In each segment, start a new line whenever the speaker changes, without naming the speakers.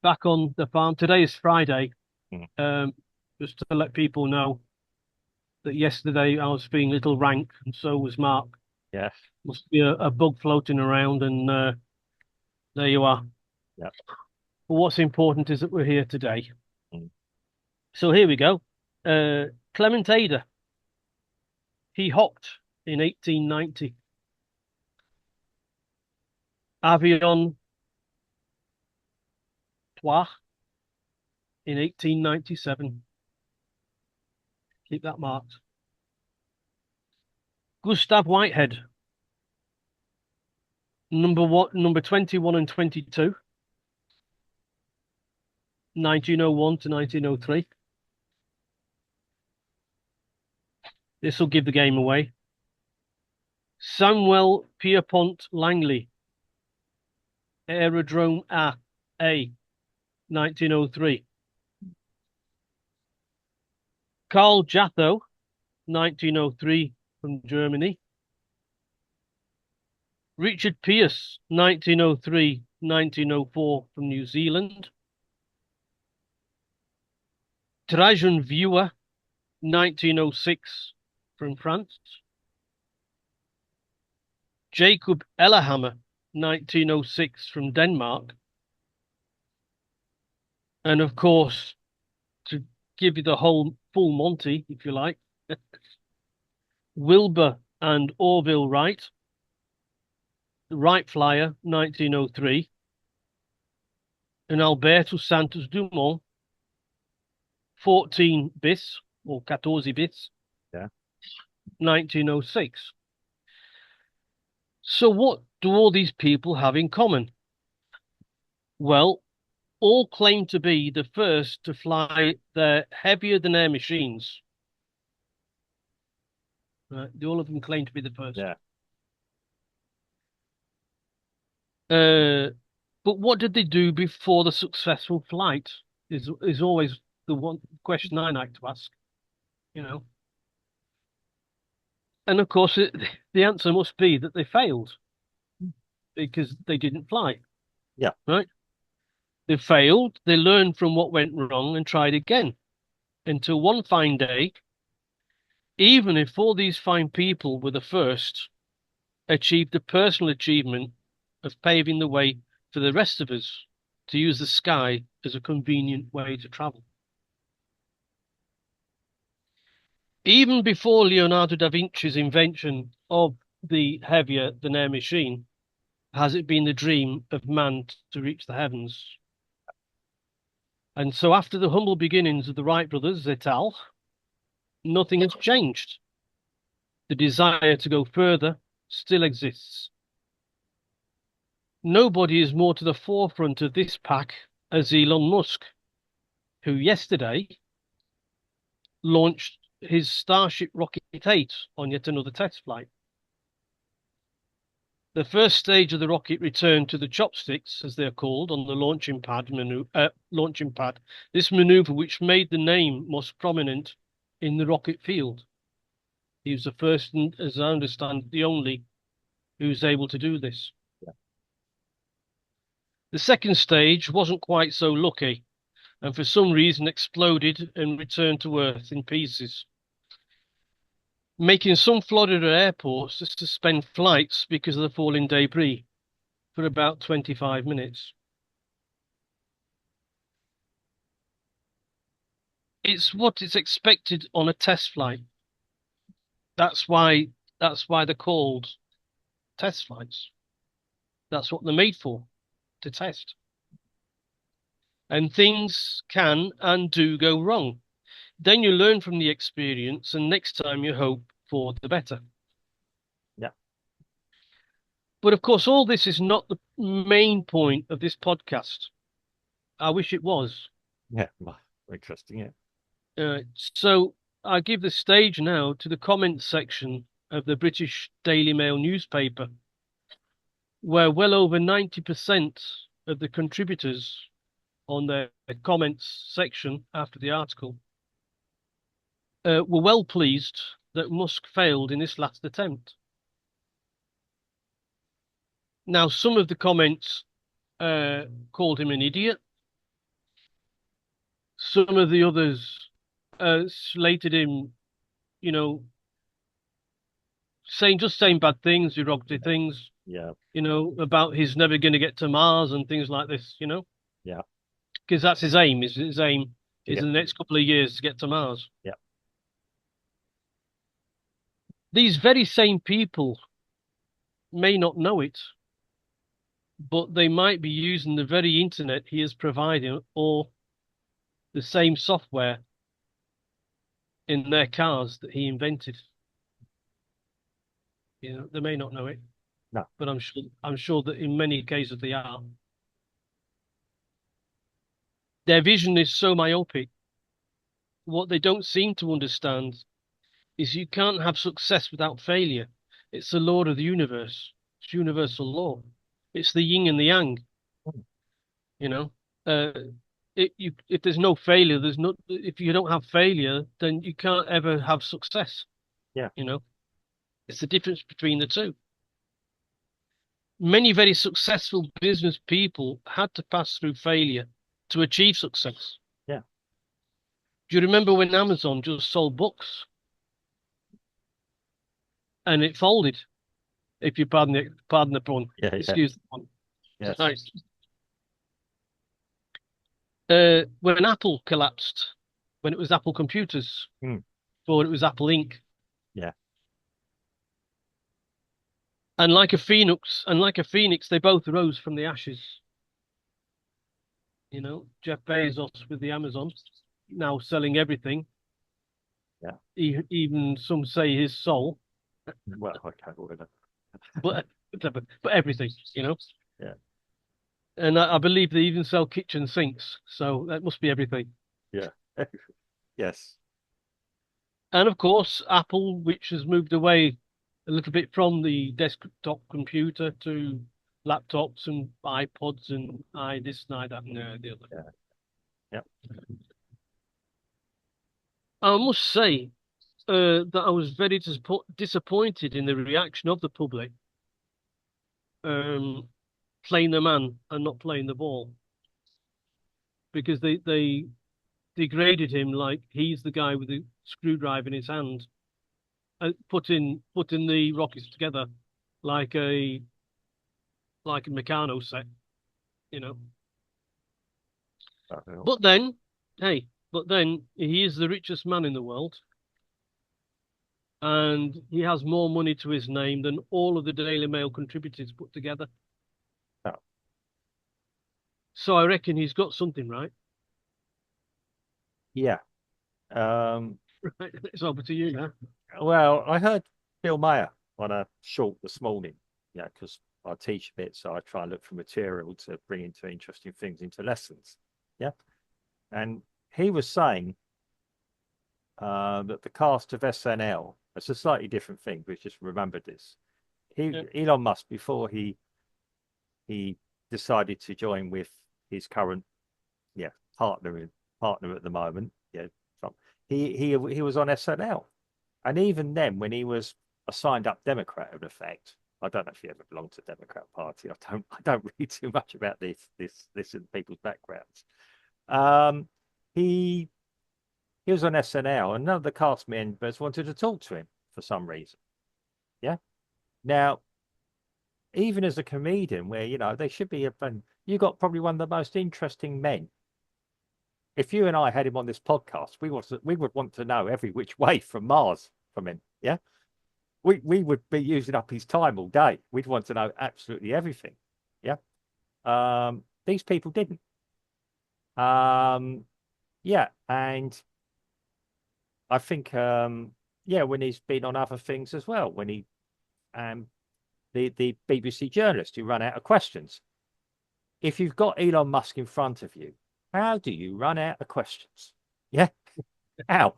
back on the farm. Today is Friday.
Mm.
Um, just to let people know that yesterday I was feeling a little rank, and so was Mark.
Yes.
Must be a bug floating around, and there you are.
Yep.
But what's important is that we're here today.
Mm.
So here we go. Clement Ada, he hopped in 1890. Avion Trois in 1897. Keep that marked. Gustav Whitehead, number 21 and 22, 1901 to 1903. This will give the game away. Samuel Pierpont Langley, Aerodrome A, 1903. Karl Jatho, 1903, from Germany. Richard Pearce, 1903, 1904, from New Zealand. Trajan Viewer, 1906, from France. Jacob Ellerhammer, 1906, from Denmark. And of course, to give you the whole full Monty, if you like, Wilbur and Orville Wright, the Wright Flyer, 1903, and Alberto Santos Dumont, 14 bis, or 14 bis,
Yeah.
1906. So what do all these people have in common? Well, all claim to be the first to fly their heavier-than-air machines. Right? All of them claim to be the first.
Yeah.
Uh, but what did they do before the successful flight? Is always the one question I like to ask. You know, and of course, the answer must be that they failed because they didn't fly.
Yeah.
Right? They failed. They learned from what went wrong and tried again until one fine day, even if all these fine people were the first, achieved the personal achievement of paving the way for the rest of us to use the sky as a convenient way to travel. Even before Leonardo da Vinci's invention of the heavier than air machine, has it been the dream of man to reach the heavens. And so, after the humble beginnings of the Wright brothers et al., nothing has changed. The desire to go further still exists. Nobody is more to the forefront of this pack as Elon Musk, who yesterday launched his Starship Rocket 8 on yet another test flight. The first stage of the rocket returned to the chopsticks, as they're called, on the launching pad. This maneuver, which made the name most prominent in the rocket field. He was the first, and as I understand, the only who was able to do this.
Yeah.
The second stage wasn't quite so lucky, and for some reason exploded and returned to Earth in pieces, making some Florida airports to suspend flights because of the falling debris for about 25 minutes. It's what is expected on a test flight. That's why they're called test flights. That's what they're made for, to test. And things can and do go wrong. Then you learn from the experience, and next time you hope for the better.
Yeah.
But of course, all this is not the main point of this podcast. I wish it was.
Yeah. Well, interesting. Yeah.
So I give the stage now to the comments section of the British Daily Mail newspaper, where well over 90% of the contributors on their comments section after the article were well pleased that Musk failed in this last attempt. Now, some of the comments called him an idiot. some of the others slated him, you know, saying bad things, derogatory things,
Yeah.
about he's never going to get to Mars and things like this,
Yeah.
because that's his aim. His aim
To
is
get.
in the next couple of years to get to Mars.
Yeah.
These very same people may not know it, but they might be using the very internet he is providing or the same software in their cars that he invented. They may not know it,
No.
but I'm sure that in many cases they are. Their vision is so myopic. What they don't seem to understand is you can't have success without failure. It's the law of the universe. It's universal law. It's the yin and the yang,
Mm.
you know. Uh, if there's no failure, if you don't have failure, then you can't ever have success,
Yeah.
you know. It's the difference between the two. Many very successful business people had to pass through failure to achieve success.
Yeah.
Do you remember when Amazon just sold books and it folded? If you pardon the pun,
Yeah. Yeah.
excuse the pun.
Yes.
Right. When Apple collapsed, when it was Apple Computers,
Mm.
or it was Apple Inc.
Yeah.
And like a phoenix, they both rose from the ashes. Jeff Bezos with the Amazon, now selling everything,
Yeah.
even some say his soul,
Well, okay. Whatever.
but but everything,
Yeah.
And I believe they even sell kitchen sinks, so that must be everything.
Yeah. Yes.
And of course, Apple, which has moved away a little bit from the desktop computer to laptops and iPods and this and that and the other.
Yeah. Yeah.
I must say that I was very disappointed in the reaction of the public, um, playing the man and not playing the ball, because they degraded him like he's the guy with the screwdriver in his hand, putting the rockets together like a Meccano set, you know.
Well,
But then, hey, he is the richest man in the world, and he has more money to his name than all of the Daily Mail contributors put together.
no.
So I reckon he's got something right.
Yeah. Um,
Right, it's over to you now.
well, I heard Bill Mayer on a short this morning. Yeah, because I teach a bit, so I try and look for material to bring into interesting things into lessons. Yeah. And he was saying that the cast of SNL, it's a slightly different thing, but just remembered this.
Yeah,
Elon Musk, before he decided to join with his current partner partner at the moment, Trump, he was on SNL. And even then, when he was a signed up Democrat, in effect, I don't know if he ever belonged to the Democrat Party. I don't read too much about this in people's backgrounds. Um, he he was on SNL, and none of the cast members wanted to talk to him for some reason. Yeah. Now, even as a comedian, where they should be you got probably one of the most interesting men. If you and I had him on this podcast, we would want to know every which way from Mars from him. Yeah. We would be using up his time all day. We'd want to know absolutely everything. Yeah. These people didn't. Yeah, and I think when he's been on other things as well, when he the BBC journalist who ran out of questions. If you've got Elon Musk in front of you, how do you run out of questions? Yeah. How?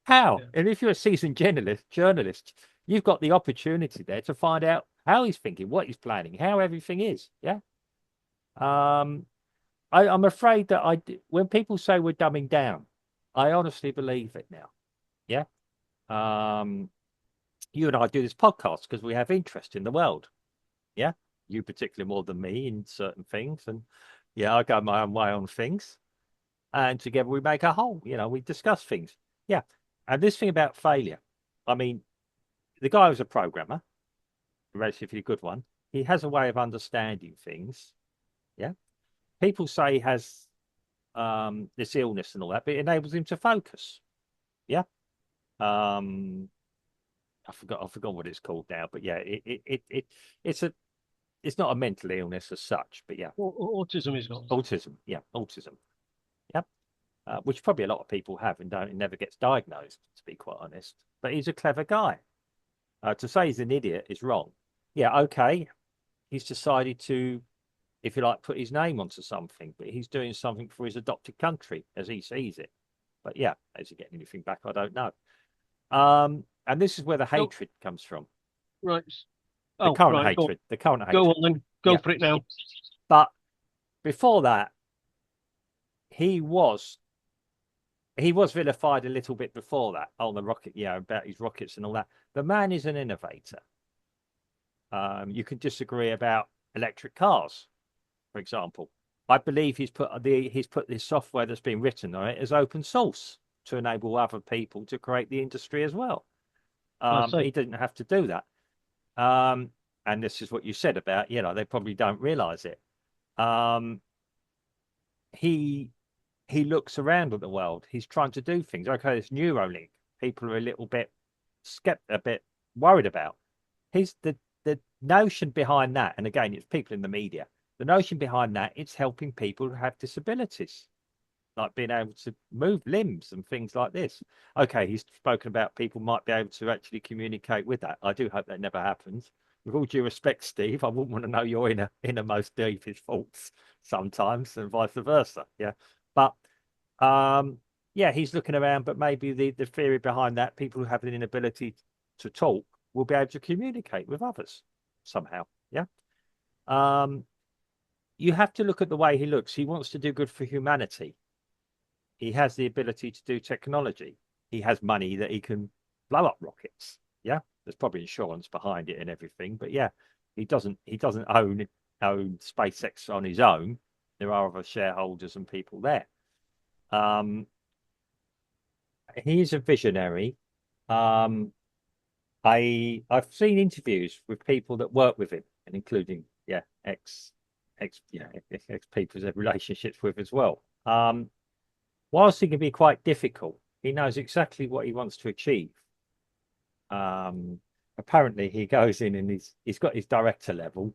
How?
yeah,
And if you're a seasoned journalist, you've got the opportunity there to find out how he's thinking, what he's planning, how everything is. Yeah. Um, I'm afraid that when people say we're dumbing down, I honestly believe it now. Yeah. Um, you and I do this podcast because we have interest in the world. Yeah. You particularly more than me in certain things. And yeah, I go my own way on things. and together we make a whole. We discuss things. Yeah. And this thing about failure, I mean, the guy was a programmer, a relatively good one. He has a way of understanding things. Yeah. People say he has this illness and all that, but it enables him to focus. Yeah. Um, I forgot what it's called now, but yeah, it's a it's not a mental illness as such, but yeah,
Autism is not.
autism. Yeah, autism. Yeah, which probably a lot of people have and don't. It never gets diagnosed, to be quite honest. But he's a clever guy. To say he's an idiot is wrong. Yeah, okay. He's decided to, if you like, put his name onto something, but he's doing something for his adopted country as he sees it. But yeah, is he getting anything back? I don't know. And this is where the
No,
hatred comes from.
right.
The
Oh,
current
right.
hatred. The current
Go
hatred.
on then. Go
Yeah.
for it now.
But before that, he was he was vilified a little bit before that on the rocket, about his rockets and all that. The man is an innovator. You can disagree about electric cars, for example. I believe he's put this software that's been written on it as open source to enable other people to create the industry as well.
I
But he
say.
didn't have to do that. Um, and this is what you said about, they probably don't realize it. Um, he he looks around at the world. He's trying to do things. Okay, this Neuralink, people are a little bit a bit worried about. He's the notion behind that, and again, it's people in the media. The notion behind that, it's helping people who have disabilities, like being able to move limbs and things like this. Okay, he's spoken about people might be able to actually communicate with that. I do hope that never happens. With all due respect, Steve, I wouldn't want to know your innermost deepest thoughts sometimes, and vice versa. Yeah, but yeah, he's looking around, but maybe the theory behind that, people who have an inability to talk will be able to communicate with others somehow. Yeah. Um, you have to look at the way he looks. He wants to do good for humanity. He has the ability to do technology. He has money that he can blow up rockets. Yeah, there's probably insurance behind it and everything, but yeah, he doesn't own SpaceX on his own. There are other shareholders and people there. Um, he's a visionary. Um, I've seen interviews with people that work with him, and including ex people that relationships with as well. Whilst he can be quite difficult, he knows exactly what he wants to achieve. Um, Apparently he goes in and he's got his director level,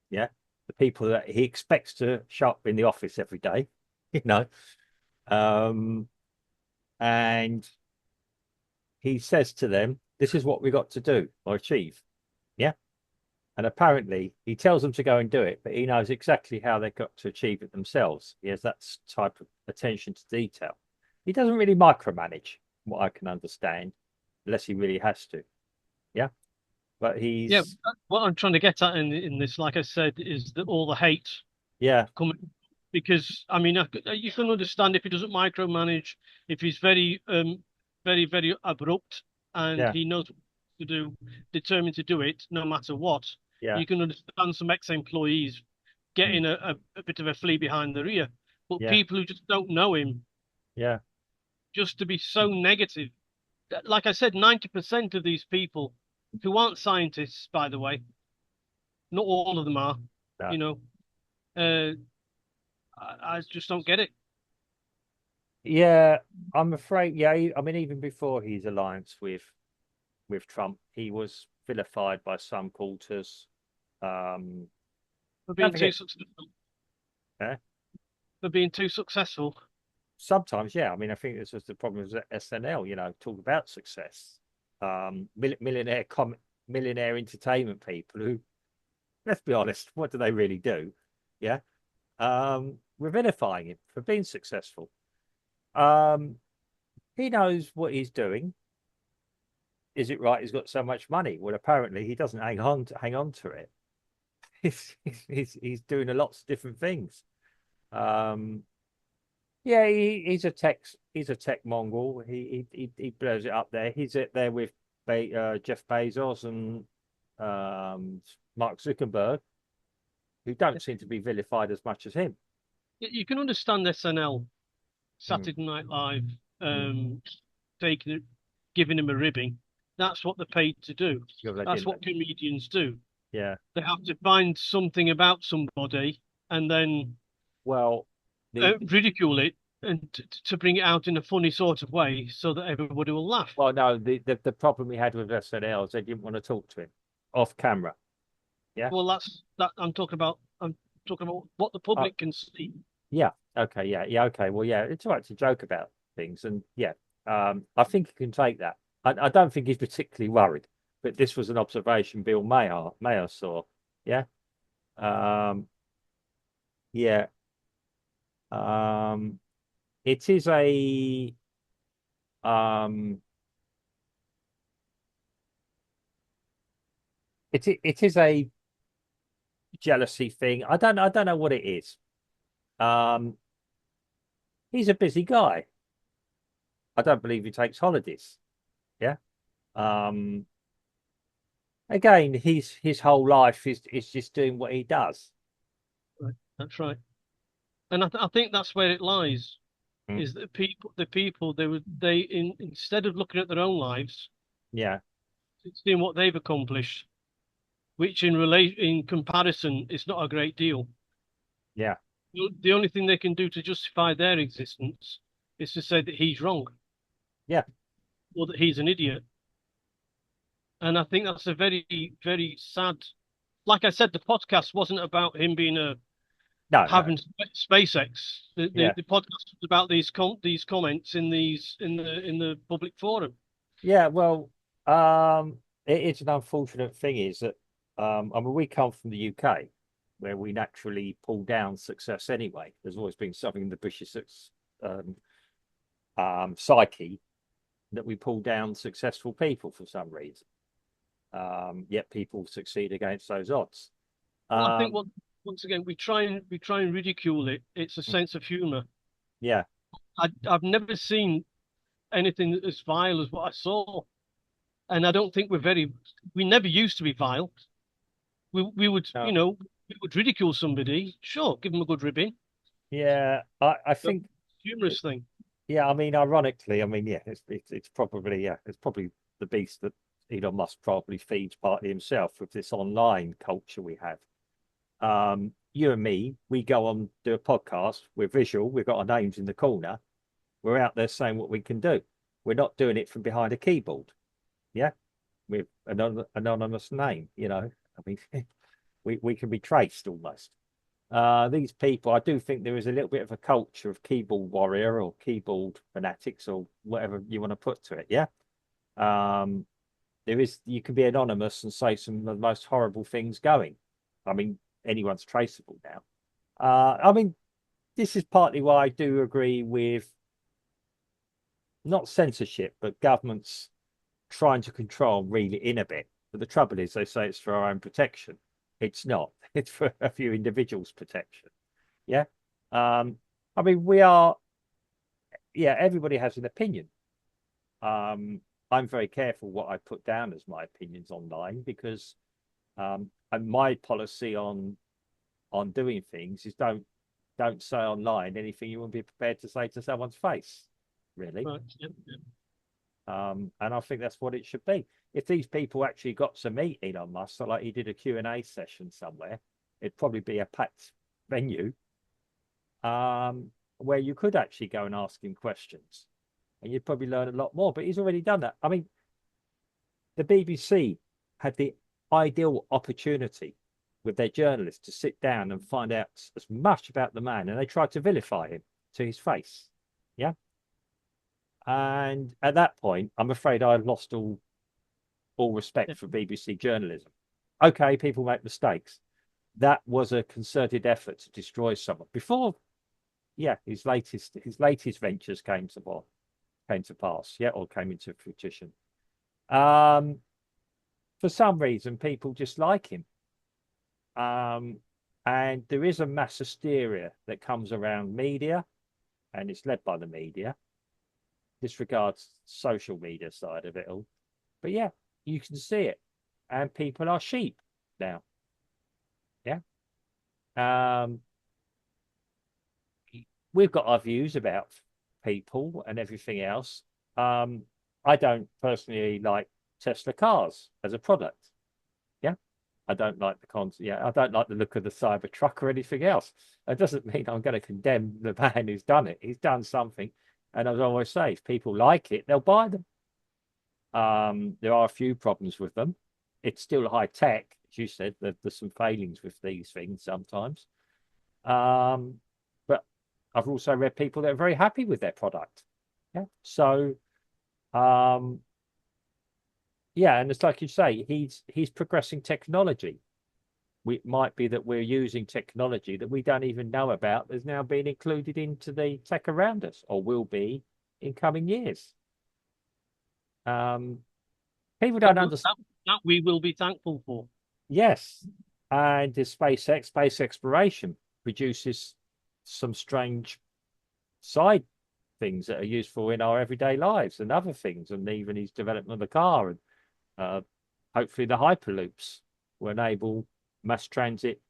yeah, the people that he expects to show up in the office every day, you know, um, and he says to them, "This is what we got to do or achieve." Yeah. And apparently he tells them to go and do it, but he knows exactly how they got to achieve it themselves. He has that type of attention to detail. He doesn't really micromanage, what I can understand, unless he really has to. Yeah. But
Yeah,
he's,
what I'm trying to get at in this, like I said, is that all the hate
yeah,
coming because I mean you can understand if he doesn't micromanage, if he's very abrupt and
yeah,
he knows what to do, determined to do it no matter what.
yeah,
You can understand some ex-employees
mm,
getting a bit of a flea behind their ear, but
yeah,
people who just don't know him,
yeah,
just to be so negative. Like I said, 90% of these people who aren't scientists, by the way, not all of them are,
no.
you know, uh, I just don't get it.
Yeah, I'm afraid, yeah, I mean, even before his alliance with Trump, he was vilified by some quarters. Um,
For
don't
being too
forget,
successful.
eh?
For being too successful.
Sometimes, yeah. I mean, I think this was the problem with SNL. Talk about success. Millionaire entertainment people who, let's be honest, what do they really do? Yeah. We're vilifying him for being successful. Um, he knows what he's doing. Is it right? He's got so much money. Well, apparently he doesn't hang on to it. He's doing lots of different things. Um, Yeah, he's a tech mongrel. He blows it up there. He's it there with Jeff Bezos and Mark Zuckerberg, who don't seem to be vilified as much as him.
You can understand SNL
Mm.
Saturday Night Live,
Mm.
um, taking it, giving him a ribbing. That's what they're paid to do.
Yeah, they
That's
didn't.
what comedians do.
Yeah.
They have to find something about somebody and then
Well, the
ridicule it and to bring it out in a funny sort of way so that everybody will laugh.
well, no, the problem we had with SNL is they didn't want to talk to him off camera. Yeah.
Well, that's that I'm talking about. I'm talking about what the
Uh,
public can see.
yeah. Okay. Yeah. Yeah. Okay. Well, yeah, it's all right to joke about things, and yeah, I think you can take that. I don't think he's particularly worried, but this was an observation Bill Mayer saw. Yeah. Um, yeah. Um, it is a um, it is a jealousy thing. I don't know what it is. Um, he's a busy guy. I don't believe he takes holidays. Yeah. Um, again, his whole life is just doing what he does.
Right. That's right, and I think that's where it lies.
Mm.
Is that the people instead of looking at their own lives,
Yeah.
seeing what they've accomplished, which in comparison is not a great deal.
Yeah.
The only thing they can do to justify their existence is to say that he's wrong
Yeah.
or that he's an idiot. And I think that's a very, very sad. Like I said, the podcast wasn't about him being a
No. No.
having SpaceX. The, the
Yeah.
the podcast was about these comments in the public forum.
Yeah. Well, it's an unfortunate thing is that I mean we come from the UK where we naturally pull down success anyway. There's always been something in the British um, psyche that we pull down successful people for some reason. Yet people succeed against those odds.
Well, I think
Um,
once again we try and ridicule it. It's a sense of humour.
yeah.
I've never seen anything as vile as what I saw, and I don't think we never used to be vile. We would
No.
we would ridicule somebody, sure, give them a good ribbing,
Yeah. I
but
think.
humorous thing.
Yeah, I mean, ironically, I mean, yeah, it's probably it's probably the beast that Elon Musk probably feeds partly himself with this online culture we have. You and me, we go on do a podcast. We're visual. We've got our names in the corner. We're out there saying what we can do. We're not doing it from behind a keyboard. Yeah, with an anonymous name. I mean, we can be traced almost. These people, I do think there is a little bit of a culture of keyboard warrior or keyboard fanatics or whatever you want to put to it. Yeah. Um, there is, you can be anonymous and say some of the most horrible things going. I mean, anyone's traceable now. I mean, this is partly why I do agree with not censorship, but governments trying to control and reel it in a bit. But the trouble is, they say it's for our own protection. It's not. It's for a few individuals' protection. Yeah. Um, I mean, yeah, everybody has an opinion. Um, I'm very careful what I put down as my opinions online because and my policy on doing things is don't say online anything you wouldn't be prepared to say to someone's face, really.
Right. Yep, yep.
And I think that's what it should be. If these people actually got to meet Elon Musk, so like he did a Q&A session somewhere, it'd probably be a packed venue where you could actually go and ask him questions and you'd probably learn a lot more. But he's already done that. I mean, the BBC had the ideal opportunity with their journalists to sit down and find out as much about the man, and they tried to vilify him to his face. Yeah. And at that point, I'm afraid I lost all respect
Yep.
for BBC journalism. Okay, people make mistakes. That was a concerted effort to destroy someone. Before, yeah, his latest ventures came to pass, yeah, or came into fruition. Um, for some reason, people just like him. And there is a mass hysteria that comes around media, and it's led by the media. Disregards social media side of it all. But yeah, you can see it. And people are sheep now. Yeah. Um, we've got our views about people and everything else, I don't personally like Tesla cars as a product. Yeah. I don't like the concept. Yeah, I don't like the look of the Cybertruck or anything else. That doesn't mean I'm going to condemn the man who's done it. He's done something. And as I always say, if people like it, they'll buy them. There are a few problems with them. It's still high tech, as you said. There's some failings with these things sometimes. But I've also read people that are very happy with their product. Yeah. So, um, yeah, and it's like you say, he's progressing technology. It might be that we're using technology that we don't even know about that's now being included into the tech around us, or will be in coming years. Um, People
That,
don't understand.
that we will be thankful for.
Yes, and the SpaceX, space exploration produces some strange side things that are useful in our everyday lives and other things, and even his development of the car and uh, hopefully the hyperloops will enable mass transit,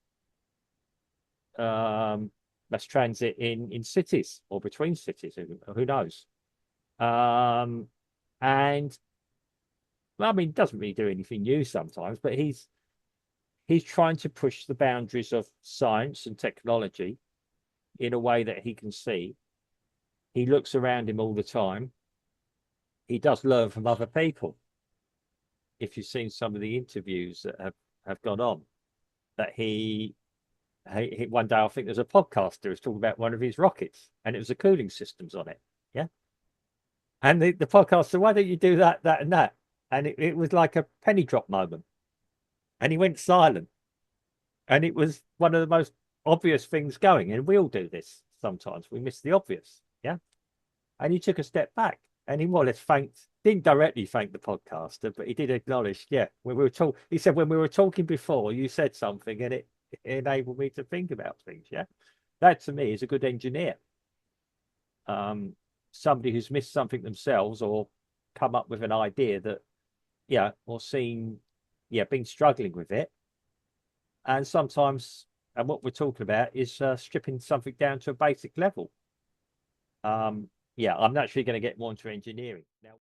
um, mass transit in cities or between cities. Who knows? Um, and well, I mean, it doesn't really do anything new sometimes, but he's trying to push the boundaries of science and technology in a way that he can see. He looks around him all the time. He does learn from other people. If you've seen some of the interviews that have gone on, that he one day I think there's a podcaster who's talking about one of his rockets and it was the cooling systems on it. Yeah. And the podcaster, why don't you do that, that, and that? And it was like a penny drop moment. And he went silent. And it was one of the most obvious things going. And we all do this sometimes. We miss the obvious. Yeah. And he took a step back and he more or less didn't directly thank the podcaster, but he did acknowledge, yeah, when we were talking, he said, when we were talking before, you said something and it enabled me to think about things. Yeah. That to me is a good engineer. Somebody who's missed something themselves or come up with an idea that, yeah, or seen, yeah, been struggling with it. And sometimes, and what we're talking about is stripping something down to a basic level. Yeah, I'm naturally going to get more into engineering now.